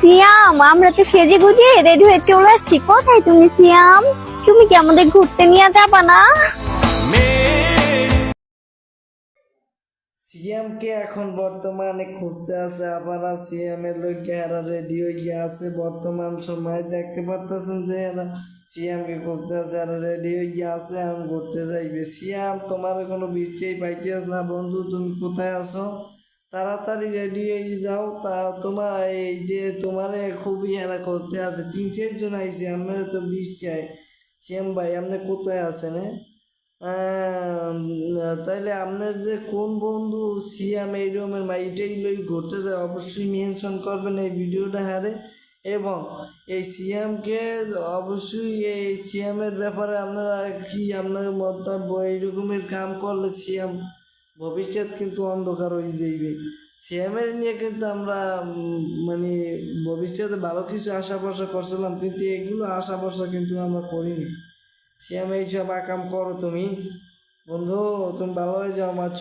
সিয়াম, আমরা তো সেজে গুজে রেডি হয়ে চলে আসছি। কোথায় তুমি সিয়াম? তুমি কি আমাদের ঘুরতে নিয়ে যাবা না? সিএম কে এখন বর্তমানে খুঁজতে আছে, আবার সিএম এর লইগে এরা রেডি হয়ে আছে। বর্তমান সময় দেখতে পারতেছেন যে এরা সিএম কে খুঁজতে আছে, এরা রেডি হয়ে আছে, এখন ঘুরতে যাইবে। সিএম তোমার কোনো বৃষ্টিই পাইতেছ না বন্ধু, তুমি কোথায় আছো? তাড়াতাড়ি রেডি হয়ে যাও। তা তোমার এই যে তোমারে খুবই এরা করতে আছে, 3-4 জন আইসে, আমার তো বৃষ্টি। সিএম ভাই আপনি কোথায় আছেন? তাইলে আপনার যে কোন বন্ধু সিয়াম এই রকমের এইটাই লই ঘুরতে যায়, অবশ্যই মেনশন করবেন এই ভিডিওটা হারে। এবং এই সিয়ামকে অবশ্যই এই সিয়ামের ব্যাপারে আপনারা কি আপনার মন্তব্য, এইরকমের কাম করলে সিয়াম ভবিষ্যৎ কিন্তু অন্ধকার হয়ে যাইবে। সিয়ামের নিয়ে কিন্তু আমরা মানে ভবিষ্যতে ভালো কিছু আশা ভরসা করছিলাম, কিন্তু এগুলো আশা ভরসা কিন্তু আমরা করিনি। সিয়াম এইসব আকাম করো তুমি, বন্ধু তুমি ভালো হয়ে যাও মাছ।